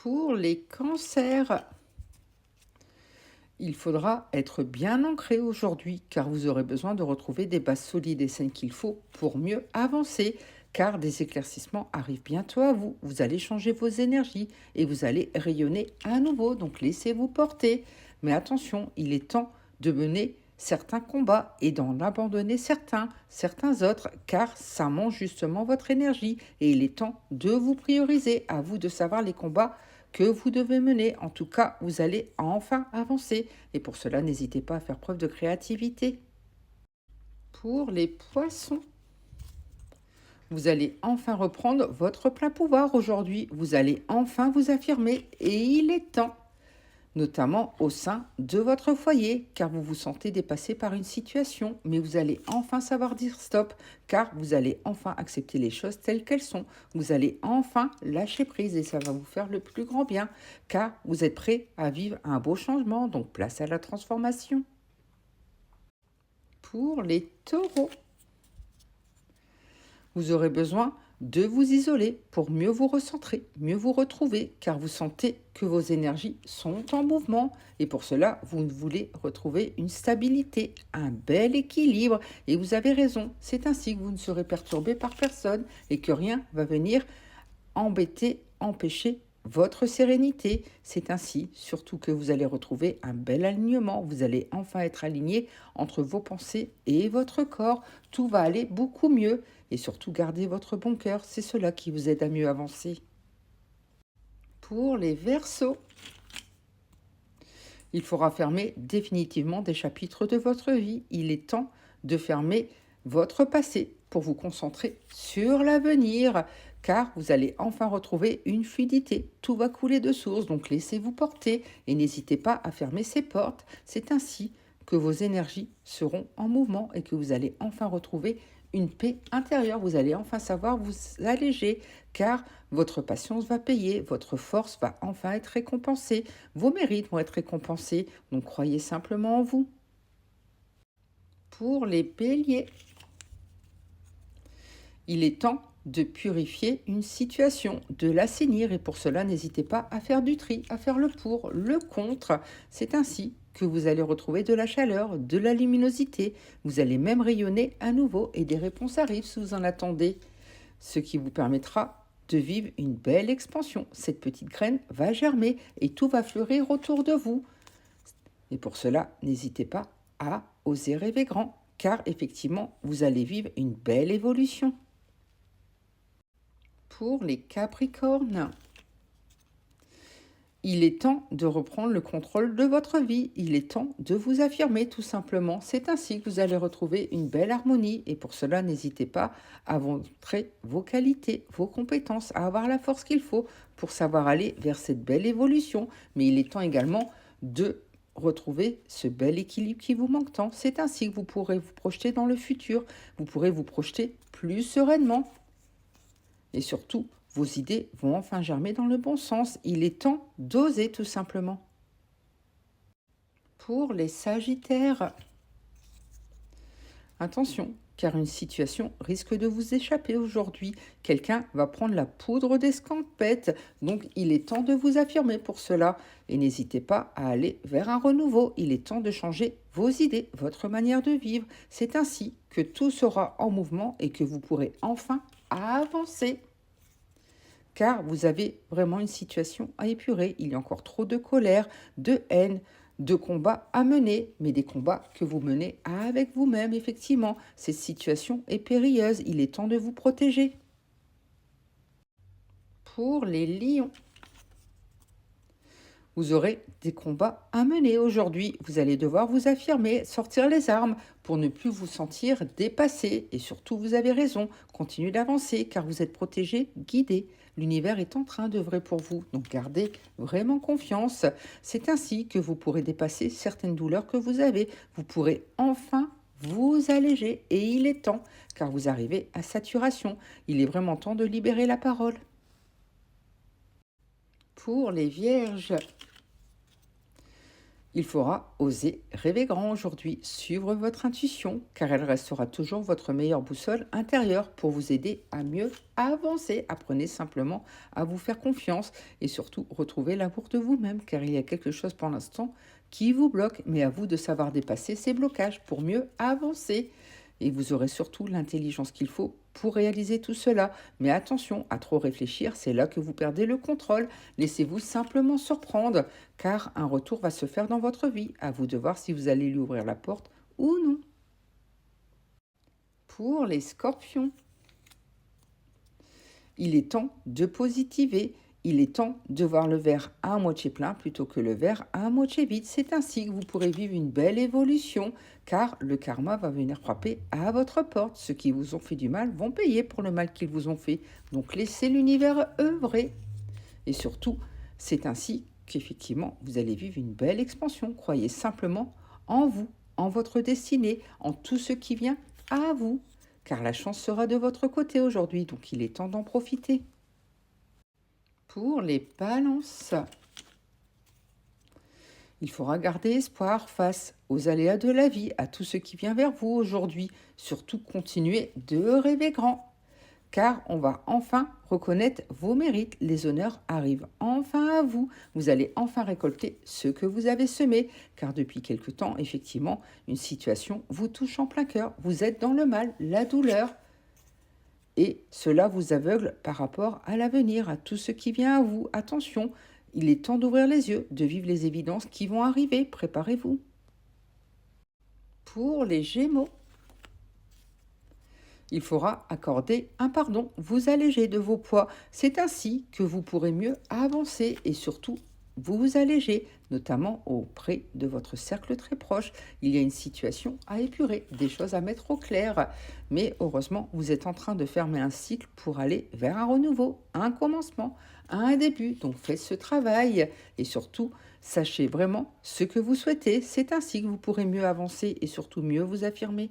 Pour les cancers, il faudra être bien ancré aujourd'hui car vous aurez besoin de retrouver des bases solides et saines qu'il faut pour mieux avancer car des éclaircissements arrivent bientôt à vous. Vous allez changer vos énergies et vous allez rayonner à nouveau, donc laissez-vous porter. Mais attention, il est temps de mener certains combats et d'en abandonner certains autres car ça mange justement votre énergie et il est temps de vous prioriser. À vous de savoir les combats que vous devez mener. En tout cas, vous allez enfin avancer. Et pour cela, n'hésitez pas à faire preuve de créativité. Pour les poissons, vous allez enfin reprendre votre plein pouvoir aujourd'hui. Vous allez enfin vous affirmer et il est temps, notamment au sein de votre foyer, car vous vous sentez dépassé par une situation, mais vous allez enfin savoir dire stop, car vous allez enfin accepter les choses telles qu'elles sont. Vous allez enfin lâcher prise et ça va vous faire le plus grand bien, car vous êtes prêt à vivre un beau changement, donc place à la transformation. Pour les taureaux, vous aurez besoin de vous isoler pour mieux vous recentrer, mieux vous retrouver, car vous sentez que vos énergies sont en mouvement. Et pour cela, vous voulez retrouver une stabilité, un bel équilibre. Et vous avez raison, c'est ainsi que vous ne serez perturbé par personne et que rien va venir embêter, empêcher votre sérénité. C'est ainsi surtout que vous allez retrouver un bel alignement. Vous allez enfin être aligné entre vos pensées et votre corps. Tout va aller beaucoup mieux. Et surtout, gardez votre bon cœur. C'est cela qui vous aide à mieux avancer. Pour les Verseaux, il faudra fermer définitivement des chapitres de votre vie. Il est temps de fermer votre passé pour vous concentrer sur l'avenir, car vous allez enfin retrouver une fluidité. Tout va couler de source, donc laissez-vous porter et n'hésitez pas à fermer ces portes. C'est ainsi que vos énergies seront en mouvement et que vous allez enfin retrouver une paix intérieure. Vous allez enfin savoir vous alléger, car votre patience va payer, votre force va enfin être récompensée, vos mérites vont être récompensés, donc croyez simplement en vous. Pour les béliers, il est temps de purifier une situation, de l'assainir et pour cela, n'hésitez pas à faire du tri, à faire le pour, le contre. C'est ainsi que vous allez retrouver de la chaleur, de la luminosité. Vous allez même rayonner à nouveau et des réponses arrivent si vous en attendez, ce qui vous permettra de vivre une belle expansion. Cette petite graine va germer et tout va fleurir autour de vous. Et pour cela, n'hésitez pas à oser rêver grand, car effectivement, vous allez vivre une belle évolution. Pour les Capricornes, il est temps de reprendre le contrôle de votre vie. Il est temps de vous affirmer tout simplement. C'est ainsi que vous allez retrouver une belle harmonie. Et pour cela, n'hésitez pas à montrer vos qualités, vos compétences, à avoir la force qu'il faut pour savoir aller vers cette belle évolution. Mais il est temps également de retrouver ce bel équilibre qui vous manque tant. C'est ainsi que vous pourrez vous projeter dans le futur. Vous pourrez vous projeter plus sereinement. Et surtout, vos idées vont enfin germer dans le bon sens. Il est temps d'oser tout simplement. Pour les Sagittaires, attention, car une situation risque de vous échapper aujourd'hui. Quelqu'un va prendre la poudre d'escampette, donc il est temps de vous affirmer pour cela. Et n'hésitez pas à aller vers un renouveau. Il est temps de changer vos idées, votre manière de vivre. C'est ainsi que tout sera en mouvement et que vous pourrez enfin avancer. Car vous avez vraiment une situation à épurer. Il y a encore trop de colère, de haine, de combats à mener, mais des combats que vous menez avec vous-même, effectivement. Cette situation est périlleuse, il est temps de vous protéger. Pour les lions, vous aurez des combats à mener aujourd'hui. Vous allez devoir vous affirmer, sortir les armes pour ne plus vous sentir dépassé. Et surtout, vous avez raison, continuez d'avancer car vous êtes protégé, guidé. L'univers est en train d'œuvrer pour vous, donc gardez vraiment confiance. C'est ainsi que vous pourrez dépasser certaines douleurs que vous avez. Vous pourrez enfin vous alléger et il est temps car vous arrivez à saturation. Il est vraiment temps de libérer la parole. Pour les vierges, Il faudra oser rêver grand aujourd'hui, suivre votre intuition, car elle restera toujours votre meilleure boussole intérieure pour vous aider à mieux avancer. Apprenez simplement à vous faire confiance et surtout retrouver l'amour de vous-même, car il y a quelque chose pour l'instant qui vous bloque, mais à vous de savoir dépasser ces blocages pour mieux avancer. Et vous aurez surtout l'intelligence qu'il faut pour réaliser tout cela. Mais attention, à trop réfléchir, c'est là que vous perdez le contrôle. Laissez-vous simplement surprendre, car un retour va se faire dans votre vie. À vous de voir si vous allez lui ouvrir la porte ou non. Pour les scorpions, il est temps de positiver. Il est temps de voir le verre à moitié plein plutôt que le verre à moitié vide. C'est ainsi que vous pourrez vivre une belle évolution, car le karma va venir frapper à votre porte. Ceux qui vous ont fait du mal vont payer pour le mal qu'ils vous ont fait. Donc laissez l'univers œuvrer. Et surtout, c'est ainsi qu'effectivement, vous allez vivre une belle expansion. Croyez simplement en vous, en votre destinée, en tout ce qui vient à vous, car la chance sera de votre côté aujourd'hui, donc il est temps d'en profiter. Pour les balances, il faudra garder espoir face aux aléas de la vie, à tout ce qui vient vers vous aujourd'hui. Surtout, continuez de rêver grand, car on va enfin reconnaître vos mérites. Les honneurs arrivent enfin à vous. Vous allez enfin récolter ce que vous avez semé, car depuis quelque temps, effectivement, une situation vous touche en plein cœur. Vous êtes dans le mal, la douleur, et cela vous aveugle par rapport à l'avenir, à tout ce qui vient à vous. Attention, il est temps d'ouvrir les yeux, de vivre les évidences qui vont arriver. Préparez-vous. Pour les Gémeaux, il faudra accorder un pardon, vous alléger de vos poids. C'est ainsi que vous pourrez mieux avancer et surtout vous alléger, notamment auprès de votre cercle très proche. Il y a une situation à épurer, des choses à mettre au clair. Mais heureusement, vous êtes en train de fermer un cycle pour aller vers un renouveau, un commencement, un début. Donc faites ce travail et surtout, sachez vraiment ce que vous souhaitez. C'est ainsi que vous pourrez mieux avancer et surtout mieux vous affirmer.